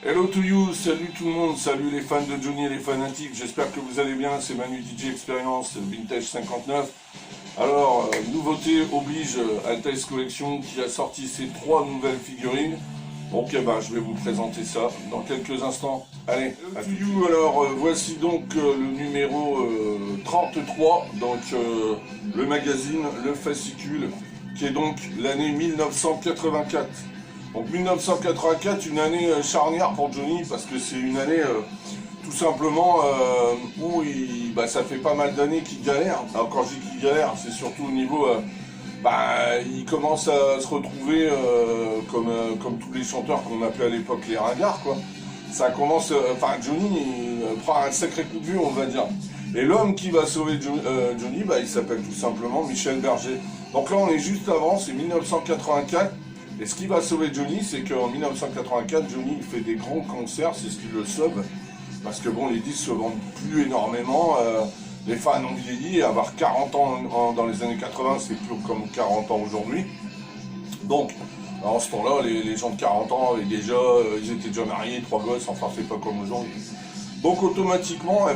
Hello to you, salut tout le monde, salut les fans de Johnny et les fanatiques, j'espère que vous allez bien, c'est Manu DJ Experience Vintage 59. Alors, nouveauté oblige, Altes Collection qui a sorti ses 3 nouvelles figurines. Donc je vais vous présenter ça dans quelques instants. Allez, à to you, alors voici donc le numéro 33, donc le magazine, le fascicule, qui est donc l'année 1984. Donc 1984, une année charnière pour Johnny, parce que c'est une année tout simplement où ça fait pas mal d'années qu'il galère. Alors quand je dis qu'il galère, c'est surtout au niveau... il commence à se retrouver comme tous les chanteurs qu'on appelait à l'époque les ringards, quoi. Ça commence... Johnny prend un sacré coup de vieux, on va dire. Et l'homme qui va sauver Johnny, il s'appelle tout simplement Michel Berger. Donc là, on est juste avant, c'est 1984. Et ce qui va sauver Johnny, c'est qu'en 1984, Johnny il fait des grands concerts, c'est ce qui le sauve. Parce que bon, les disques se vendent plus énormément, les fans ont vieilli, et avoir 40 ans dans les années 80, c'est plus comme 40 ans aujourd'hui. Donc, en ce temps-là, les gens de 40 ans, ils étaient déjà mariés, 3 gosses, enfin c'est pas comme aujourd'hui. Donc automatiquement,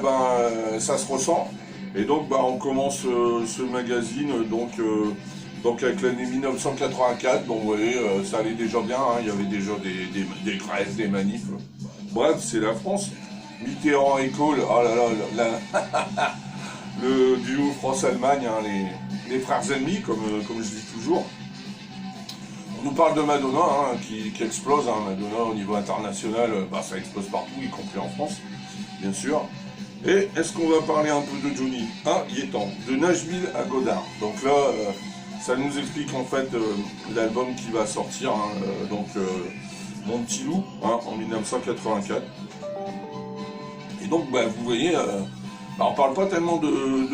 ça se ressent. Et donc on commence ce magazine, donc avec l'année 1984, donc vous voyez, ça allait déjà bien, hein, il y avait déjà des grèves, des manifs. Bref, c'est la France. Mitterrand et Kohl, oh là là, le duo France-Allemagne, hein, les frères ennemis, comme je dis toujours. On nous parle de Madonna, hein, qui explose, hein, Madonna au niveau international, ça explose partout, y compris en France, bien sûr. Et est-ce qu'on va parler un peu de Johnny? Il est temps, de Nashville à Goddard. Donc là... ça nous explique en fait l'album qui va sortir, hein, Mon Petit Loup, hein, en 1984. Et donc vous voyez, on parle pas tellement de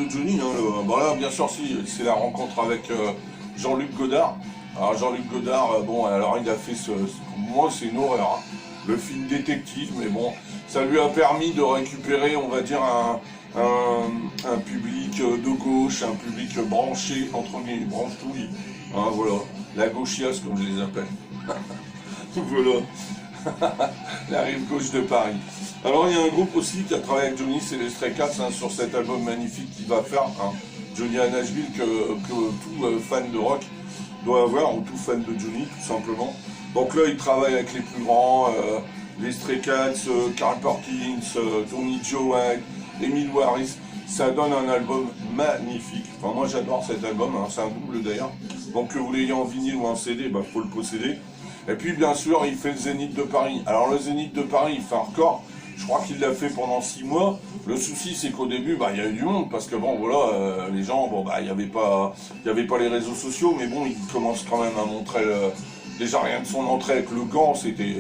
Johnny, hein, là bien sûr si, c'est la rencontre avec Jean-Luc Godard. Alors Jean-Luc Godard, alors il a fait pour moi c'est une horreur, hein, le film détective, mais bon, ça lui a permis de récupérer, on va dire, un public de gauche, un public branché, entre guillemets, branche-touille, hein, voilà, la gauchiasse comme je les appelle, voilà, la rive gauche de Paris. Alors il y a un groupe aussi qui a travaillé avec Johnny, c'est les Stray Cats, hein, sur cet album magnifique qu'il va faire, hein, Johnny à Nashville, que tout fan de rock doit avoir, ou tout fan de Johnny, tout simplement. Donc là il travaille avec les plus grands, les Stray Cats, Carl Perkins, Tony Joe, Emile Harris, ça donne un album magnifique. Enfin, moi j'adore cet album, hein, c'est un double d'ailleurs. Donc que vous l'ayez en vinyle ou en CD, faut le posséder. Et puis bien sûr, il fait le Zénith de Paris. Alors le Zénith de Paris, il fait un record. Je crois qu'il l'a fait pendant 6 mois. Le souci, c'est qu'au début, il y a eu du monde, parce que les gens, il n'y avait pas les réseaux sociaux, mais bon, il commence quand même à montrer déjà rien de son entrée avec le gant, c'était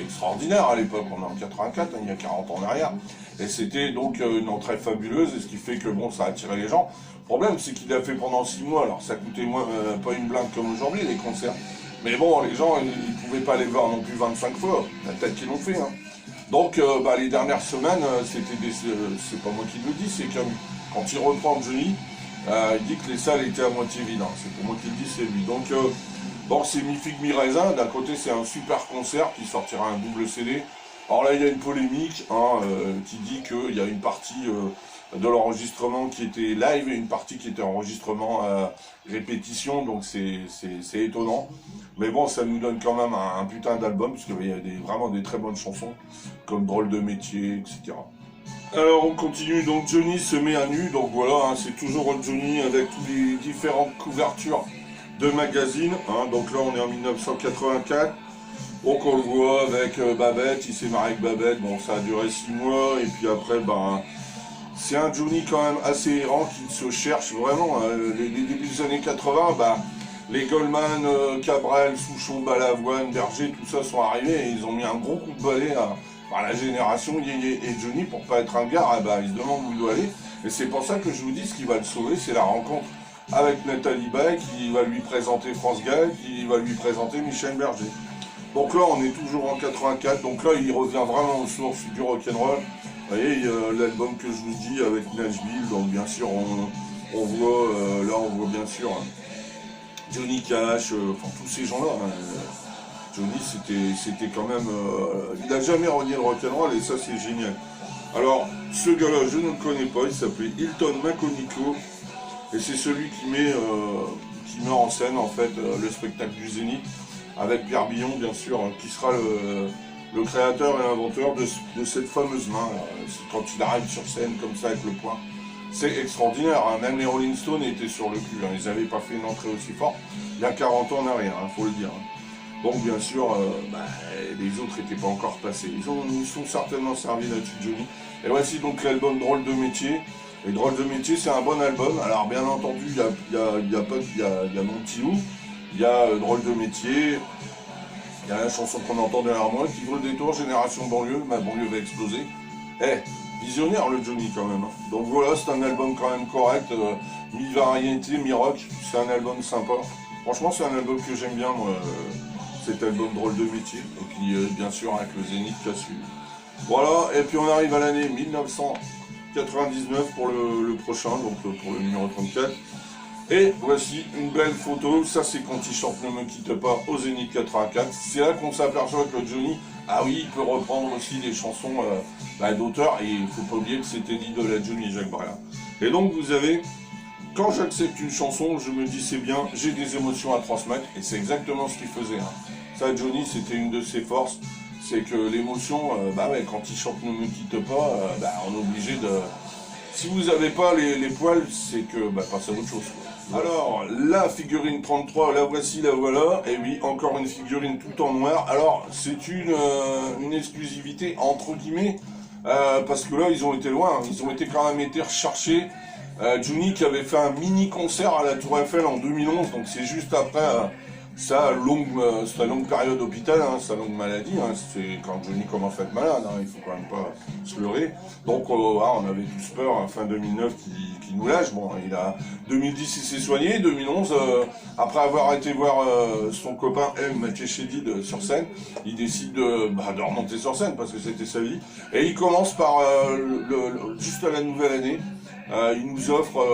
extraordinaire à l'époque, on est en 84, hein, il y a 40 ans en arrière. Et c'était donc une entrée fabuleuse, et ce qui fait que ça a attiré les gens. Le problème, c'est qu'il a fait pendant 6 mois, alors ça coûtait pas une blinde comme aujourd'hui, les concerts. Mais bon, les gens, ils pouvaient pas les voir non plus 25 fois, peut-être qu'ils l'ont fait. Hein. Donc, les dernières semaines, c'est pas moi qui le dis, c'est comme quand il reprend Johnny, il dit que les salles étaient à moitié vides. Hein. C'est pour moi qui le dis, c'est lui. Donc c'est Mi Figue Mi Raisin, d'un côté c'est un super concert qui sortira un double CD. Alors là il y a une polémique qui dit qu'il y a une partie de l'enregistrement qui était live et une partie qui était enregistrement répétition, donc c'est étonnant. Mais bon, ça nous donne quand même un putain d'album, parce qu'il y a vraiment des très bonnes chansons, comme Drôle de métier, etc. Alors on continue, donc Johnny se met à nu, donc voilà, hein, c'est toujours Johnny avec toutes les différentes couvertures de magazines, hein. Donc là on est en 1984, donc on le voit avec Babette, il s'est marié avec Babette, bon ça a duré 6 mois, et puis après c'est un Johnny quand même assez errant qui se cherche vraiment, les débuts des années 80, les Goldman, Cabrel, Souchon, Balavoine, Berger, tout ça sont arrivés et ils ont mis un gros coup de balai à la génération Yéyé et Johnny pour pas être un gars, il se demande où il doit aller, et c'est pour ça que je vous dis ce qui va le sauver, c'est la rencontre avec Nathalie Baye, qui va lui présenter France Gall, qui va lui présenter Michel Berger. Donc là, on est toujours en 84, donc là, il revient vraiment aux sources du rock'n'roll. Vous voyez, l'album que je vous dis avec Nashville, donc bien sûr, on voit bien sûr Johnny Cash, tous ces gens-là. Johnny, c'était quand même... il n'a jamais renié le rock'n'roll et ça, c'est génial. Alors, ce gars-là, je ne le connais pas, il s'appelait Hilton Maconico, et c'est celui qui met en scène, en fait, le spectacle du Zénith, avec Pierre Billon, bien sûr, qui sera le créateur et l'inventeur de cette fameuse main. Quand il arrive sur scène, comme ça, avec le poing, c'est extraordinaire, hein. Même les Rolling Stones étaient sur le cul, hein. Ils n'avaient pas fait une entrée aussi forte, il y a 40 ans en arrière, hein, faut le dire. Donc bien sûr, les autres n'étaient pas encore passés. Ils sont certainement servis là-dessus, Johnny. Et voici donc l'album Drôle de métier. Et Drôle de métier, c'est un bon album. Alors bien entendu, il y a Mon Petit Loup, il y a Drôle de métier, il y a la chanson qu'on entend derrière moi, qui vaut le détour, Génération banlieue, ma banlieue va exploser. Visionnaire le Johnny quand même. Donc voilà, c'est un album quand même correct, mi-variété, mi-rock. C'est un album sympa. Franchement, c'est un album que j'aime bien, moi. Cet album Drôle de métier, et puis bien sûr avec le Zénith qui a suivi. Voilà, et puis on arrive à l'année 1999 pour le prochain, donc pour le numéro 34. Et voici une belle photo, ça c'est quand il chante Ne me quitte pas au Zénith 84. C'est là qu'on s'aperçoit que Johnny, ah oui, il peut reprendre aussi des chansons d'auteurs, et il ne faut pas oublier que c'était l'idole à Johnny, Jacques Brel. Et donc vous avez... Quand j'accepte une chanson, je me dis c'est bien, j'ai des émotions à transmettre, et c'est exactement ce qu'il faisait. Hein. Ça, Johnny, c'était une de ses forces, c'est que l'émotion, quand il chante Ne me quitte pas, on est obligé de... Si vous n'avez pas les poils, c'est que passez à autre chose. Quoi. Alors, la figurine 33, la voici, la voilà, et oui, encore une figurine tout en noir. Alors, c'est une exclusivité, entre guillemets, parce que là, ils ont été loin, ils ont été quand même été recherchés. Johnny qui avait fait un mini concert à la Tour Eiffel en 2011, donc c'est juste après sa longue période d'hôpital, hein, sa longue maladie. Hein, c'est quand Johnny commence à être malade, hein, il faut quand même pas se leurrer. Donc on avait tous peur, fin 2009 qu'il nous lâche. Bon, 2010 il s'est soigné, 2011 après avoir été voir son copain Mathieu Chédid sur scène, il décide de remonter sur scène parce que c'était sa vie. Et il commence par juste à la nouvelle année. Il nous offre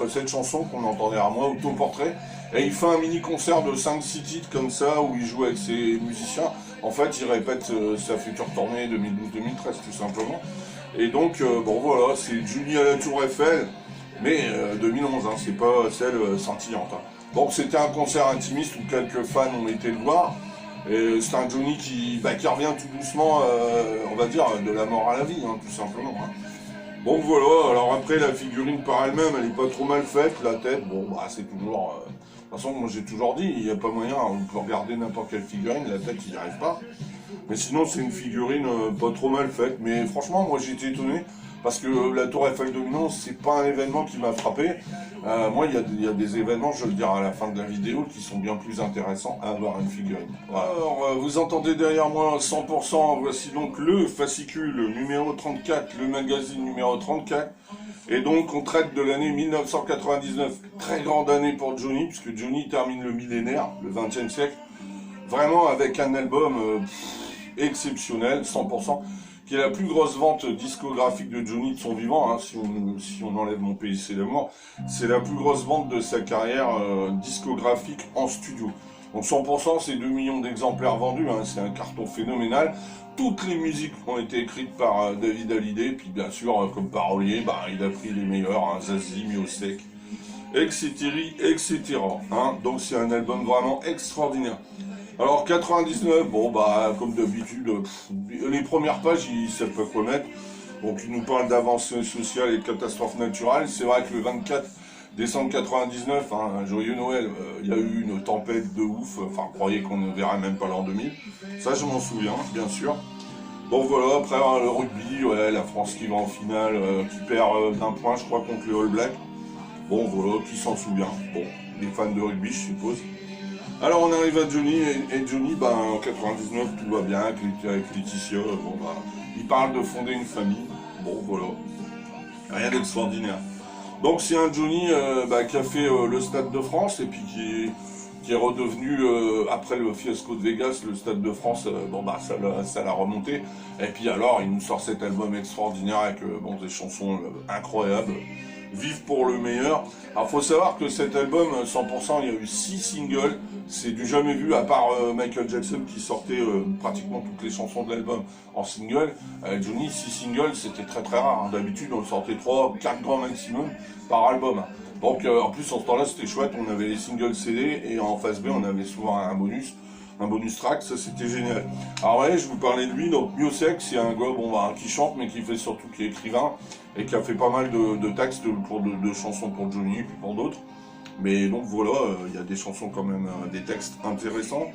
cette chanson qu'on entend derrière moi, Autoportrait, et il fait un mini concert de 5-6 titres comme ça, où il joue avec ses musiciens. En fait, il répète sa future tournée 2012-2013 tout simplement. Et donc, voilà, c'est Johnny à la Tour Eiffel, mais 2011, hein, c'est pas celle scintillante. Hein. Donc c'était un concert intimiste où quelques fans ont été le voir. Et c'est un Johnny qui revient tout doucement, on va dire, de la mort à la vie, hein, tout simplement. Hein. Bon voilà, alors après la figurine par elle-même, elle est pas trop mal faite, la tête, c'est toujours... de toute façon, moi j'ai toujours dit, il n'y a pas moyen, on peut regarder n'importe quelle figurine, la tête il n'y arrive pas. Mais sinon c'est une figurine pas trop mal faite, mais franchement moi j'ai été étonné, parce que la Tour Eiffel 2011, c'est pas un événement qui m'a frappé. Moi il y a des événements, je vais le dire à la fin de la vidéo, qui sont bien plus intéressants à avoir une figurine. Voilà. Alors vous entendez derrière moi 100%, voici donc le fascicule numéro 34, le magazine numéro 34. Et donc on traite de l'année 1999, très grande année pour Johnny, puisque Johnny termine le millénaire, le 20e siècle, vraiment avec un album exceptionnel, 100%, qui est la plus grosse vente discographique de Johnny de son vivant, hein, si on enlève Mon pays c'est l'amour, c'est la plus grosse vente de sa carrière discographique en studio. Donc 100% c'est 2 millions d'exemplaires vendus, hein, c'est un carton phénoménal. Toutes les musiques ont été écrites par David Hallyday, puis bien sûr comme parolier, il a pris les meilleurs, hein, Zazie, Miosek, etc. Hein, donc c'est un album vraiment extraordinaire. Alors 99, comme d'habitude, les premières pages, ils savent pas quoi mettre. Donc ils nous parlent d'avancées sociales et de catastrophes naturelles. C'est vrai que le 24 décembre 99, un joyeux Noël, il y a eu une tempête de ouf. Enfin, on croyait qu'on ne verrait même pas l'an 2000. Ça, je m'en souviens, bien sûr. Bon voilà, après le rugby, la France qui va en finale, qui perd d'un point, je crois, contre les All Blacks. Bon voilà, qui s'en souvient. Bon, les fans de rugby, je suppose. Alors on arrive à Johnny, et Johnny, en 99, tout va bien avec Laetitia, il parle de fonder une famille, voilà, rien d'extraordinaire. Donc c'est un Johnny qui a fait le Stade de France, et puis qui est redevenu, après le fiasco de Vegas, le Stade de France, ça l'a remonté, et puis alors il nous sort cet album extraordinaire avec des chansons incroyables. Vive pour le meilleur. Alors faut savoir que cet album 100%, il y a eu 6 singles, c'est du jamais vu à part Michael Jackson qui sortait pratiquement toutes les chansons de l'album en single. Johnny, 6 singles, c'était très très rare, hein. D'habitude on sortait 3, 4 grands maximum par album. Donc en plus en ce temps là c'était chouette, on avait les singles CD et en face B on avait souvent un bonus track, ça c'était génial. Alors ouais, je vous parlais de lui, donc Miossec, c'est un gars qui chante mais qui fait surtout, qui est écrivain et qui a fait pas mal de textes pour de chansons pour Johnny et puis pour d'autres. Mais donc voilà, il y a des chansons quand même, des textes intéressants.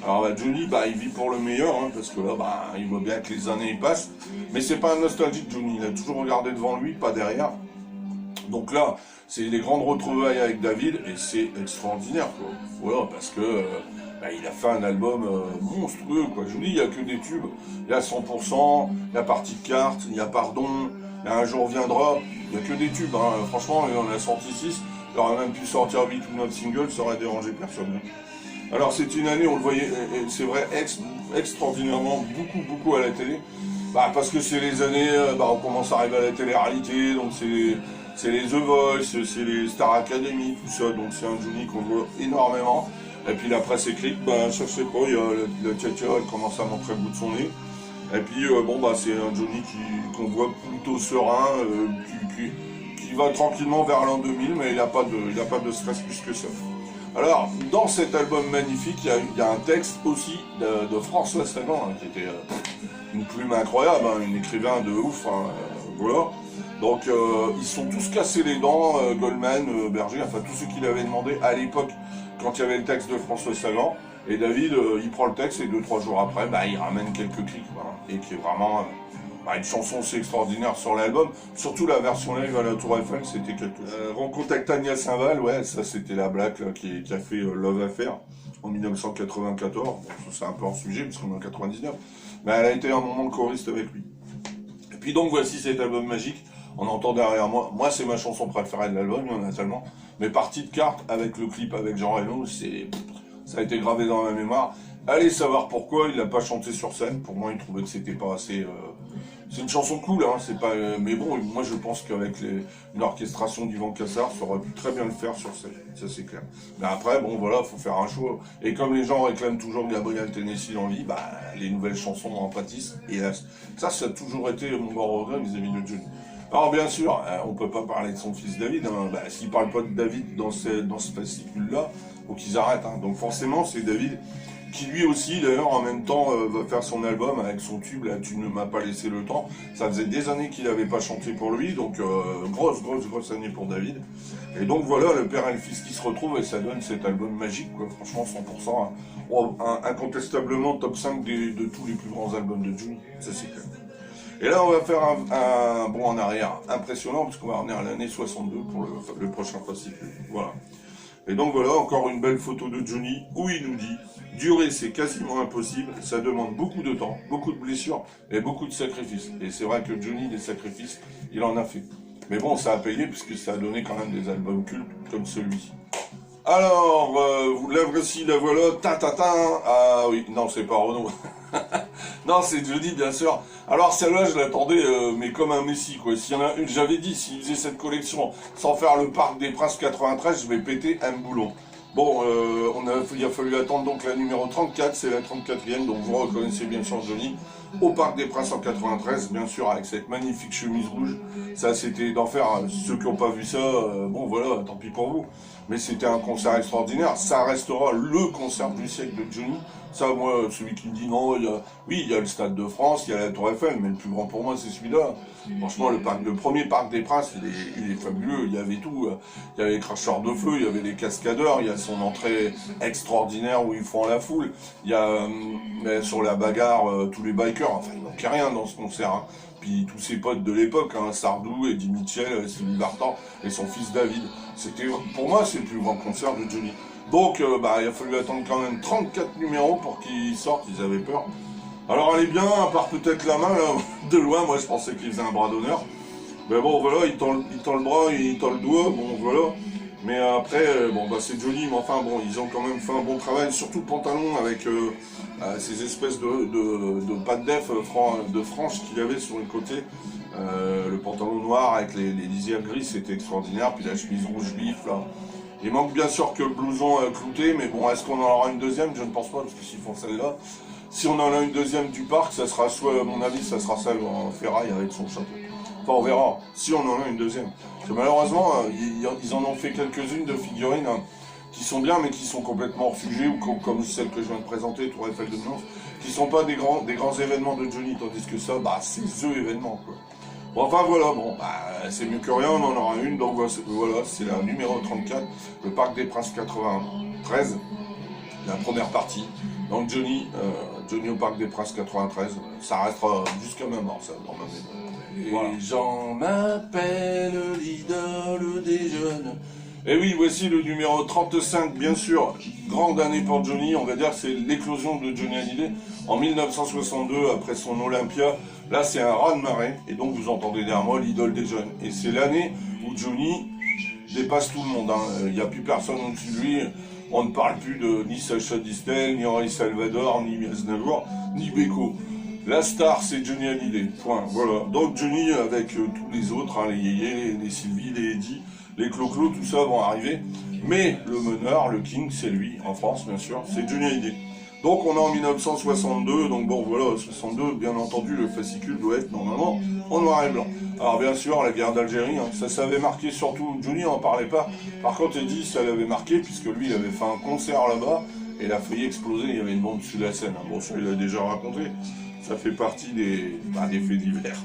Alors Johnny, il vit pour le meilleur, hein, parce que là, il voit bien que les années passent. Mais c'est pas un nostalgique Johnny, il a toujours regardé devant lui, pas derrière. Donc là, c'est des grandes retrouvailles avec David et c'est extraordinaire, quoi. Voilà, parce que il a fait un album monstrueux, quoi. Je vous dis, il n'y a que des tubes. Il y a 100%, il y a Partie de cartes, il y a Pardon, il y a Un jour viendra. Il n'y a que des tubes, hein. Franchement, il en a sorti 6. Il aurait même pu sortir 8 ou 9 singles, ça aurait dérangé personne. Alors c'est une année, on le voyait, c'est vrai, extraordinairement beaucoup à la télé. Parce que c'est les années, on commence à arriver à la télé-réalité, donc c'est les The Voice, c'est les Star Academy, tout ça, donc c'est un Johnny qu'on voit énormément. Et puis la presse écrite, cherchez pas, il y a la Tcha, elle commence à montrer le bout de son nez. Et puis c'est un Johnny qu'on voit plutôt serein, qui va tranquillement vers l'an 2000, mais il n'a pas de stress plus que ça. Alors, dans cet album magnifique, il y a un texte aussi de François Sagan, hein, qui était une plume incroyable, hein, un écrivain de ouf, hein, voilà. Donc, ils sont tous cassés les dents, Goldman, Berger, enfin tous ceux qui l'avaient demandé à l'époque, quand il y avait le texte de François Sagan. Et David, il prend le texte et 2-3 jours après, il ramène quelques clics, voilà, et qui est vraiment une chanson aussi extraordinaire sur l'album. Surtout la version live à la Tour Eiffel, c'était quelque chose. Rencontre avec Tania Saint-Val, ouais, ça c'était la blague là, qui a fait Love Affair en 1994. Bon, c'est un peu en sujet, puisqu'on est en 99. Mais elle a été un moment de choriste avec lui. Et puis donc voici cet album magique. On entend derrière moi, c'est ma chanson préférée de l'album, il y en a tellement. Mais Partie de cartes avec le clip avec Jean Reno, ça a été gravé dans ma mémoire. Allez savoir pourquoi il l'a pas chanté sur scène. Pour moi, il trouvait que c'était pas assez. C'est une chanson cool, hein. C'est pas. Mais bon, moi je pense qu'avec une orchestration d'Yvan Cassar, ça aurait pu très bien le faire sur scène. Ça c'est clair. Mais après, faut faire un choix. Et comme les gens réclament toujours Gabriel Tennessee dans vie, les nouvelles chansons en pâtissent. Et ça a toujours été mon grand regret vis-à-vis de Johnny. Alors bien sûr, on peut pas parler de son fils David. Hein. S'il parle pas de David dans ce fascicule-là, faut qu'ils arrêtent. Hein. Donc forcément, c'est David qui lui aussi, d'ailleurs, en même temps, va faire son album avec son tube, là, Tu ne m'as pas laissé le temps. Ça faisait des années qu'il n'avait pas chanté pour lui, donc grosse année pour David. Et donc voilà, le père et le fils qui se retrouvent et ça donne cet album magique, quoi. Franchement, 100%, incontestablement top 5 de tous les plus grands albums de Johnny, ça c'est clair. Et là, on va faire un bond en arrière impressionnant, parce qu'on va revenir à l'année 62 pour le prochain fascicule. Voilà. Et donc voilà, encore une belle photo de Johnny, où il nous dit « Durer, c'est quasiment impossible, ça demande beaucoup de temps, beaucoup de blessures et beaucoup de sacrifices. » Et c'est vrai que Johnny, des sacrifices, il en a fait. Mais bon, ça a payé, puisque ça a donné quand même des albums cultes comme celui-ci. Alors, la voici, la voilà, ah oui, non, c'est pas Renaud. Non, c'est Johnny, bien sûr. Alors, celle-là, je l'attendais, mais comme un messie, quoi. S'il y en a une, j'avais dit, s'il faisait cette collection sans faire le Parc des Princes 93, je vais péter un boulon. Bon, il a fallu attendre donc la numéro 34, c'est la 34e, donc vous reconnaissez bien sûr Johnny, au Parc des Princes en 93, bien sûr, avec cette magnifique chemise rouge. Ça, c'était d'enfer. Ceux qui n'ont pas vu ça, bon, voilà, tant pis pour vous. Mais c'était un concert extraordinaire. Ça restera le concert du siècle de Johnny. Ça, moi, celui qui me dit non, il y a le Stade de France, il y a la Tour Eiffel, mais le plus grand pour moi, c'est celui-là. Franchement, le premier Parc des Princes, il est fabuleux. Il y avait tout. Il y avait les cracheurs de feu, il y avait les cascadeurs, il y a son entrée extraordinaire où ils font la foule. Il y a sur la bagarre, tous les bikers. Enfin, il manquait rien dans ce concert. Hein. Puis tous ses potes de l'époque, hein, Sardou, Eddie Mitchell, Sylvie Vartan et son fils David. Pour moi, c'est le plus grand concert de Johnny. Donc, il a fallu attendre quand même 34 numéros pour qu'ils sortent, ils avaient peur. Alors, elle est bien, à part peut-être la main, là, de loin, moi je pensais qu'il faisait un bras d'honneur. Mais bon, voilà, il tend le bras, il tend le doigt, bon, voilà. Mais après, c'est Johnny, mais enfin, bon, ils ont quand même fait un bon travail, surtout le pantalon avec ces espèces de pattes d'EF de franges qu'il avait sur le côté. Le pantalon noir avec les lisières gris, c'était extraordinaire. Puis la chemise rouge vif, là. Il manque bien sûr que le blouson clouté, mais bon, est-ce qu'on en aura une deuxième? Je ne pense pas, parce que s'ils font celle-là, si on en a une deuxième du parc, ça sera soit, à mon avis, ça sera celle en ferraille avec son chapeau. Enfin, on verra, si on en a une deuxième. Parce que malheureusement, ils en ont fait quelques-unes de figurines qui sont bien, mais qui sont complètement refugées, ou comme celle que je viens de présenter, Tour Eiffel de Milan, qui ne sont pas des grands événements de Johnny, tandis que ça, bah, c'est THE événement, quoi. Bon, enfin voilà, bon, bah, c'est mieux que rien, on en aura une, donc voilà, c'est la numéro 34, le Parc des Princes 93, la première partie. Donc Johnny au Parc des Princes 93, ça restera jusqu'à ma mort, ça, dans ma mémoire. Voilà. Les gens m'appellent l'idole des jeunes. Et oui, voici le numéro 35, bien sûr, grande année pour Johnny, on va dire que c'est l'éclosion de Johnny Hallyday en 1962, après son Olympia. Là, c'est un raz-de-marée, et donc vous entendez derrière moi l'idole des jeunes. Et c'est l'année où Johnny dépasse tout le monde, hein. Il n'y a plus personne au-dessus de lui. On ne parle plus de ni Sacha Distel, ni Henri Salvador, ni Aznavour, ni Beko. La star, c'est Johnny Hallyday, point, voilà. Donc Johnny, avec tous les autres, hein, les Yéyé, les Sylvie, les Eddie, les Clo-Clo, tout ça vont arriver. Mais le meneur, le king, c'est lui, en France, bien sûr, c'est Johnny Hallyday. Donc on est en 1962, donc bon voilà, 62, bien entendu, le fascicule doit être normalement en noir et blanc. Alors bien sûr, la guerre d'Algérie, hein, ça avait marqué surtout, Johnny n'en parlait pas, par contre Eddie, ça l'avait marqué, puisque lui, il avait fait un concert là-bas, et il a failli exploser, il y avait une bombe dessus la scène. Bon, ça, il a déjà raconté, ça fait partie des faits divers,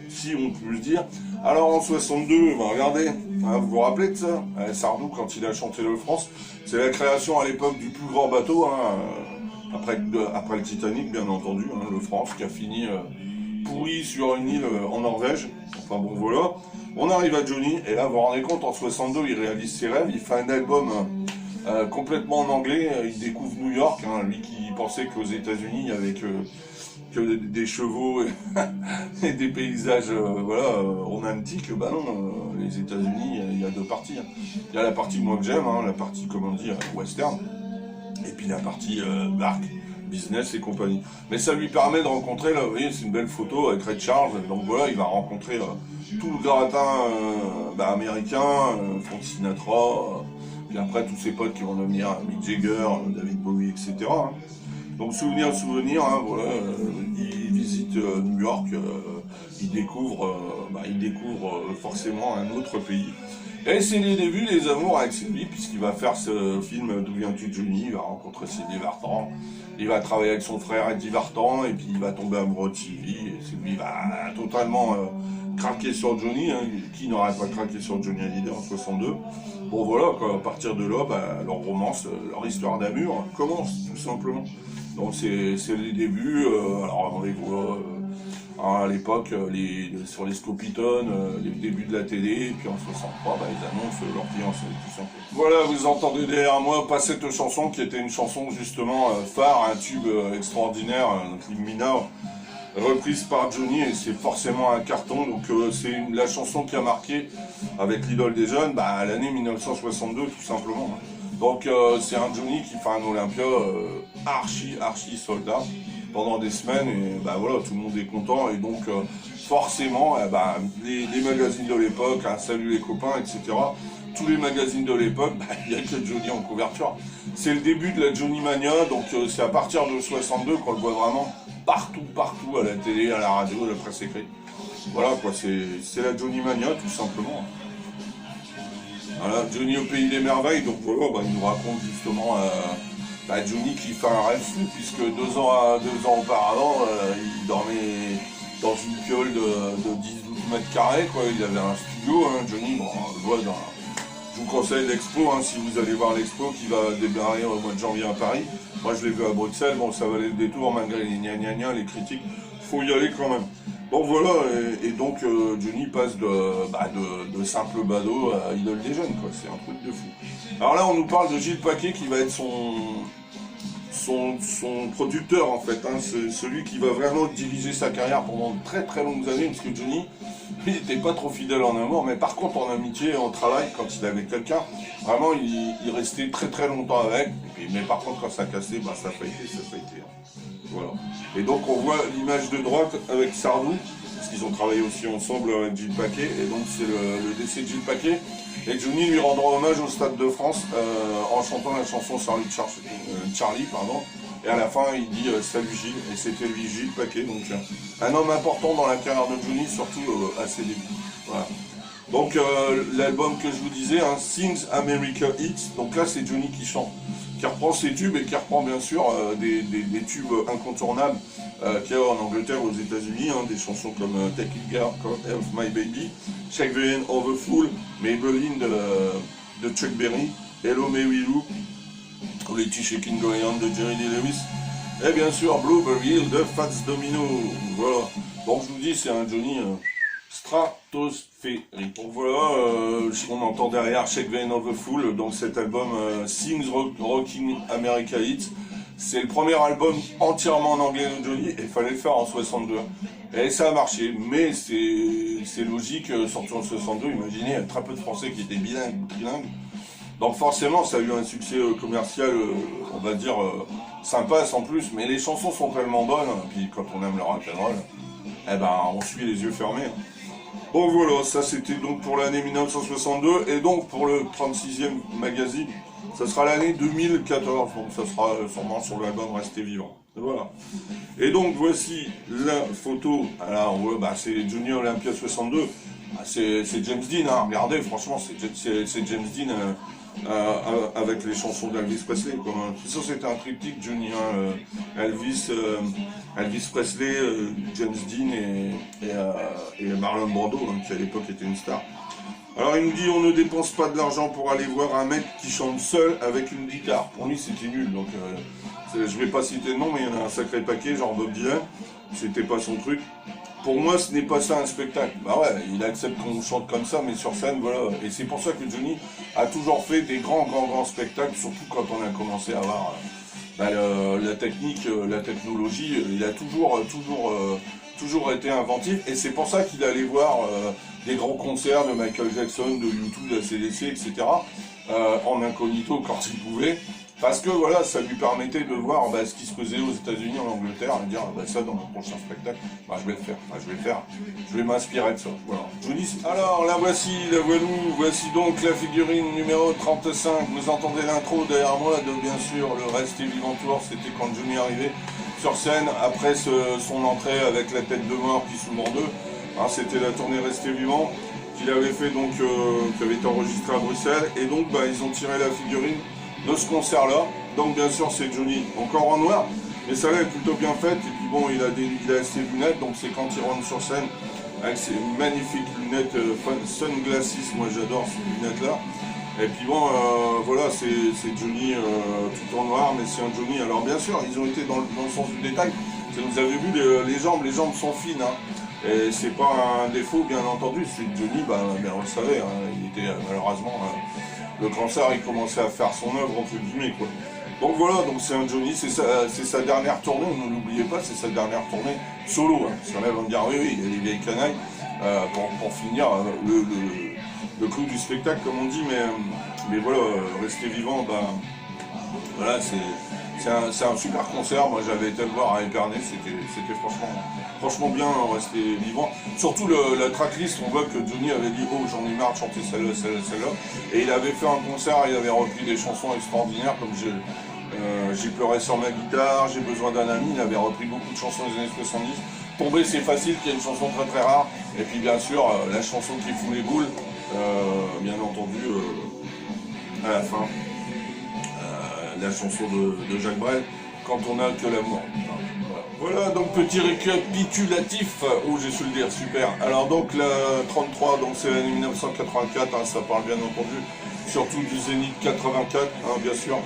si on peut le dire. Alors en 62, ben, regardez, hein, vous vous rappelez de ça, Sardou, quand il a chanté le France, c'est la création à l'époque du plus grand bateau, hein, après le Titanic, bien entendu, hein, le France, qui a fini pourri sur une île en Norvège. Enfin bon, voilà. On arrive à Johnny, et là, vous vous rendez compte, en 62, il réalise ses rêves, il fait un album complètement en anglais, il découvre New York, hein, lui qui pensait qu'aux États-Unis, il n'y avait que des chevaux et des paysages romantiques. Bah non, les États-Unis, il y a deux parties. Hein. Il y a la partie moi que j'aime, hein, la partie, comment dire, western, et puis la partie barque, business et compagnie. Mais ça lui permet de rencontrer, là, vous voyez, c'est une belle photo avec Ray Charles, donc voilà, il va rencontrer tout le gratin américain, Frank Sinatra, puis après tous ses potes qui vont devenir Mick Jagger, David Bowie, etc. Hein. Donc souvenir, hein, voilà, il visite New York, il découvre forcément un autre pays. Et c'est les débuts des amours avec Sylvie, puisqu'il va faire ce film D'où viens-tu Johnny, il va rencontrer Sylvie Vartan, il va travailler avec son frère Eddie Vartan, et puis il va tomber amoureux de Sylvie, et Sylvie va totalement craquer sur Johnny, hein, qui n'aurait pas craqué sur Johnny Hallyday en 62. Bon voilà, quoi, à partir de là, leur romance, leur histoire d'amour commence, tout simplement. Donc c'est les débuts, alors on les voit à l'époque sur les Scopitones, les débuts de la télé, et puis en 63, ils annoncent leur fiançailles, tout simplement. Voilà, vous entendez derrière moi pas cette chanson qui était une chanson justement phare, un tube extraordinaire, Mina, reprise par Johnny, et c'est forcément un carton, donc c'est la chanson qui a marqué, avec l'idole des jeunes, l'année 1962 tout simplement. Donc c'est un Johnny qui fait un Olympia archi soldat pendant des semaines, et voilà, tout le monde est content, et donc forcément les magazines de l'époque, hein, Salut les copains, etc., tous les magazines de l'époque, il n'y a que Johnny en couverture. C'est le début de la Johnny Mania, donc c'est à partir de 62 qu'on le voit vraiment partout, à la télé, à la radio, à la presse écrite. Voilà quoi, c'est la Johnny Mania tout simplement. Voilà, Johnny au pays des merveilles, donc voilà, il nous raconte justement Johnny qui fait un rêve fou, puisque deux ans auparavant, il dormait dans une piole de 10-12 mètres carrés, quoi. Il avait un studio, hein, Johnny, on le voit je vous conseille l'expo, hein, si vous allez voir l'expo qui va démarrer au mois de janvier à Paris. Moi je l'ai vu à Bruxelles, bon ça valait le détour malgré les gna les critiques, faut y aller quand même. Bon voilà, et donc Johnny passe de simple badaud à idole des jeunes, quoi, c'est un truc de fou. Alors là on nous parle de Gilles Paquet qui va être son producteur en fait, hein, celui qui va vraiment diriger sa carrière pendant de très très longues années, parce que Johnny, il n'était pas trop fidèle en amour, mais par contre en amitié, en travail, quand il avait quelqu'un, vraiment il restait très très longtemps avec, mais par contre quand ça cassait, ça faillitait. Voilà. Et donc on voit l'image de droite avec Sardou, parce qu'ils ont travaillé aussi ensemble avec Gilles Paquet, et donc c'est le décès de Gilles Paquet. Et Johnny lui rendra hommage au Stade de France en chantant la chanson Charlie, pardon. Et à la fin, il dit salut Gilles, et c'était lui Gilles Paquet, donc un homme important dans la carrière de Johnny, surtout à ses débuts. Voilà. Donc l'album que je vous disais, hein, Sings America Hits, donc là c'est Johnny qui chante, qui reprend ses tubes et qui reprend bien sûr des tubes incontournables qu'il y a en Angleterre, aux États-Unis, hein, des chansons comme Taking Care of My Baby, Shake the Hand of a Fool, Maybelline de Chuck Berry, Hello Mary Lou, Letty Shaking Going On de Jerry Lee Lewis, et bien sûr Blueberry Hill de Fats Domino. Voilà, donc je vous dis, c'est un Johnny stratosphérique. Donc voilà, on entend derrière Shake the Hand of a Fool, donc cet album Sings Rocking America Hits. C'est le premier album entièrement en anglais de Johnny, et il fallait le faire en 62. Et ça a marché, mais c'est logique, surtout en 62, imaginez, il y a très peu de Français qui étaient bilingues ou trilingues. Donc forcément, ça a eu un succès commercial, on va dire, sympa sans plus, mais les chansons sont tellement bonnes, puis quand on aime le rock'n'roll, eh ben, on suit les yeux fermés. Bon voilà, ça c'était donc pour l'année 1962, et donc pour le 36e magazine, ça sera l'année 2014, donc ça sera sûrement sur l'album Restez Vivant. Voilà. Et donc voici la photo, alors bah, c'est Johnny Olympia 62, bah, c'est James Dean, hein. Regardez, franchement c'est James Dean avec les chansons d'Elvis Presley. Ça c'était un triptyque, Johnny, hein, Elvis Presley, James Dean et Marlon Brando, hein, qui à l'époque était une star. Alors il nous dit, on ne dépense pas de l'argent pour aller voir un mec qui chante seul avec une guitare. Pour lui c'était nul, donc je vais pas citer de nom, mais il y en a un sacré paquet, genre Bob Dylan, c'était pas son truc. Pour moi, ce n'est pas ça un spectacle. Bah ouais, il accepte qu'on chante comme ça, mais sur scène, voilà. Et c'est pour ça que Johnny a toujours fait des grands spectacles, surtout quand on a commencé à avoir la technique, la technologie. Il a toujours été inventif, et c'est pour ça qu'il allait voir des grands concerts de Michael Jackson, de U2, de AC/DC, etc. En incognito quand il pouvait. Parce que voilà, ça lui permettait de voir ce qui se faisait aux États-Unis, en Angleterre, et de dire ça dans mon prochain spectacle, je vais le faire, je vais m'inspirer de ça. Voilà. Alors la voilou, voici donc la figurine numéro 35. Vous entendez l'intro derrière moi de bien sûr le Restez Vivant Tour. C'était quand Johnny arrivait sur scène après son entrée avec la tête de mort qui s'ouvre en deux. Hein, c'était la tournée Restez Vivant qu'il avait fait, donc qui avait été enregistrée à Bruxelles, et donc ils ont tiré la figurine de ce concert-là. Donc bien sûr c'est Johnny, encore en noir, mais ça là est plutôt bien faite. Et puis bon, il a ses lunettes, donc c'est quand il rentre sur scène avec ses magnifiques lunettes sunglasses. Moi j'adore ces lunettes-là. Et puis bon, voilà, c'est Johnny tout en noir, mais c'est un Johnny. Alors bien sûr, ils ont été dans le sens du détail. Vous avez vu les jambes sont fines, hein. Et c'est pas un défaut, bien entendu. C'est Johnny, on le savait, hein, il était malheureusement, le cancer, il commençait à faire son œuvre entre guillemets, quoi. Donc voilà, donc c'est un Johnny, c'est sa dernière tournée, ne l'oubliez pas, c'est sa dernière tournée solo, hein. Parce qu'il y en a vont me dire oui, il y a les vieilles canailles, pour finir le clou du spectacle, comme on dit, mais voilà, Restez Vivant, voilà, c'est un super concert. Moi j'avais été le voir à Épernay, c'était franchement bien, Restez Vivant. Surtout la tracklist, on voit que Johnny avait dit oh j'en ai marre de chanter celle-là, et il avait fait un concert, il avait repris des chansons extraordinaires comme j'ai pleuré sur ma guitare, j'ai besoin d'un ami. Il avait repris beaucoup de chansons des années 70. Tomber c'est facile, qui est une chanson très très rare, et puis bien sûr la chanson qui fout les boules, bien entendu à la fin. La chanson de Jacques Brel, Quand on n'a que l'amour. Voilà, donc petit récapitulatif, j'ai su le dire, super. Alors donc la 33, donc c'est l'année 1984, hein, ça parle bien entendu, surtout du Zénith 84, hein, bien sûr,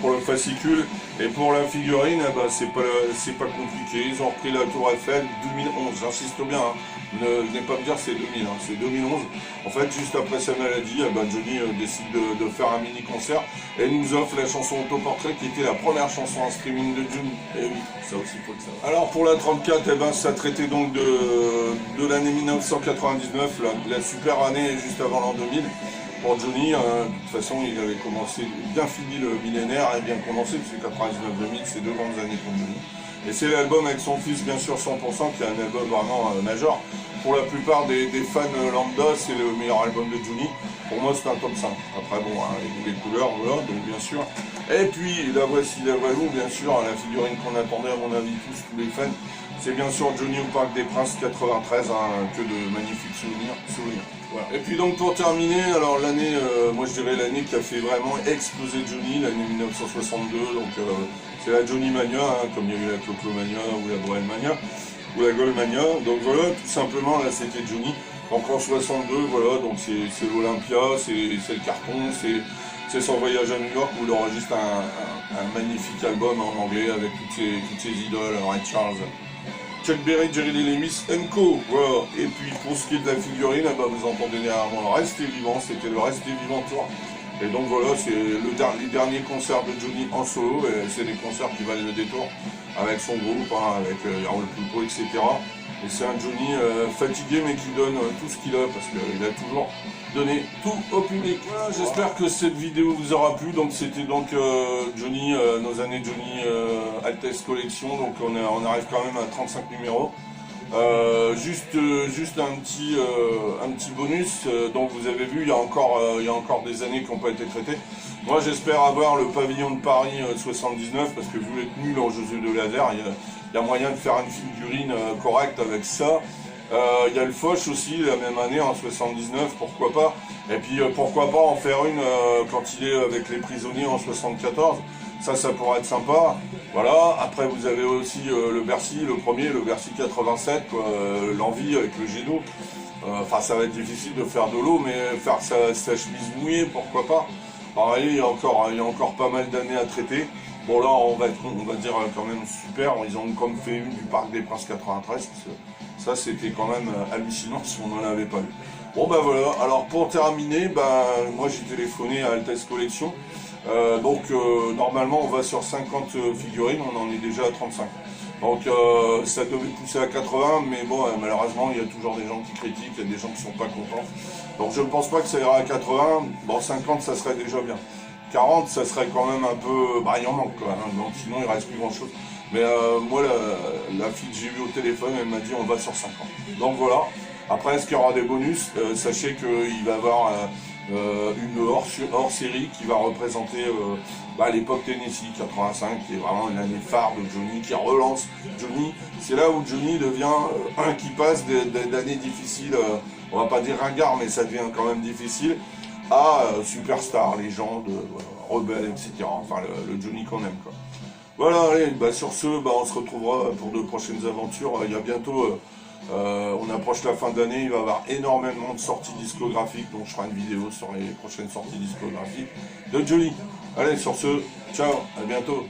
pour le fascicule. Et pour la figurine, c'est pas compliqué, ils ont repris la Tour Eiffel 2011, j'insiste bien, hein. Ne venez pas me dire c'est 2000, hein, c'est 2011. En fait, juste après sa maladie, Johnny décide de faire un mini-concert et nous offre la chanson Autoportrait, qui était la première chanson en streaming de Johnny. Et oui, ça aussi faut le savoir. Alors pour la 34, ça traitait donc de l'année 1999, la super année juste avant l'an 2000. Pour Johnny, de toute façon, il avait bien fini le millénaire et bien commencé, parce que 99-2000, c'est 2 grandes années pour Johnny. Et c'est l'album avec son fils, bien sûr, 100%, qui est un album vraiment majeur. Pour la plupart des fans lambda, c'est le meilleur album de Johnny. Pour moi, c'est un top 5. Après, bon, hein, les couleurs, voilà, donc bien sûr. Et puis, la voici, la voilou, bien sûr, la figurine qu'on attendait, à mon avis, tous les fans. C'est bien sûr Johnny au Parc des Princes 93, hein, que de magnifiques souvenirs. Voilà. Et puis donc pour terminer, alors l'année, moi je dirais l'année qui a fait vraiment exploser Johnny, l'année 1962, donc c'est la Johnny Mania, hein, comme il y a eu la Clo-Clo Mania ou la Bohème Mania, ou la Gold Mania, donc voilà, tout simplement là c'était Johnny. Donc en 62, voilà, donc c'est l'Olympia, c'est le carton, c'est son voyage à New York où il enregistre un magnifique album en anglais avec toutes ses idoles, Ray Charles, Chuck Berry, Jerry Lee Lewis, Co. Voilà. Et puis pour ce qui est de la figurine, bah, vous entendez derrière moi Restez Vivant, c'était le Restez Vivant Tour. Et donc voilà, c'est les derniers concerts de Johnny en solo, et c'est des concerts qui valent le détour avec son groupe, hein, avec Yarol Pulpo, etc. Et c'est un Johnny fatigué mais qui donne tout ce qu'il a, parce qu'il a toujours donné tout au public. Voilà, j'espère que cette vidéo vous aura plu. Donc c'était donc Johnny, nos années Johnny Altesse Collection, donc on arrive quand même à 35 numéros. Juste un petit bonus, donc vous avez vu, il y a encore des années qui n'ont pas été traitées. Moi j'espère avoir le pavillon de Paris 79, parce que vu être nul en jeux de laser, il y a moyen de faire une figurine correcte avec ça. Il y a le Foch aussi, la même année, en 79, pourquoi pas. Et puis pourquoi pas en faire une quand il est avec les prisonniers en 74. Ça pourrait être sympa. Voilà, après vous avez aussi le Bercy, le premier, le Bercy 87, l'envie avec le Géno. Enfin, ça va être difficile de faire de l'eau, mais faire sa chemise mouillée, pourquoi pas. Pareil, il y a encore pas mal d'années à traiter. Bon là, on va dire quand même super. Ils ont comme fait une du Parc des Princes 93. Ça, c'était quand même hallucinant si on n'en avait pas eu. Bon ben voilà, alors pour terminer, moi j'ai téléphoné à Altesse Collection. Normalement on va sur 50 figurines, on en est déjà à 35. Donc ça devait pousser à 80, mais bon, malheureusement il y a toujours des gens qui critiquent, il y a des gens qui sont pas contents. Donc je ne pense pas que ça ira à 80, bon 50 ça serait déjà bien. 40 ça serait quand même un peu, il en manque quoi, hein, donc sinon il reste plus grand chose. Mais moi la fille que j'ai vue au téléphone, elle m'a dit on va sur 50. Donc voilà, après est-ce qu'il y aura des bonus, sachez qu'il va y avoir une hors-série qui va représenter l'époque Tennessee 85, qui est vraiment une année phare de Johnny, qui relance Johnny. C'est là où Johnny devient qui passe d'années difficiles, on va pas dire ringard, mais ça devient quand même difficile, à superstar, légende, rebelle, etc. Enfin le Johnny qu'on aime quoi. Voilà, allez, sur ce, on se retrouvera pour de prochaines aventures. Il y a bientôt, on approche la fin d'année, il va y avoir énormément de sorties discographiques, donc je ferai une vidéo sur les prochaines sorties discographiques de Johnny. Allez, sur ce, ciao, à bientôt.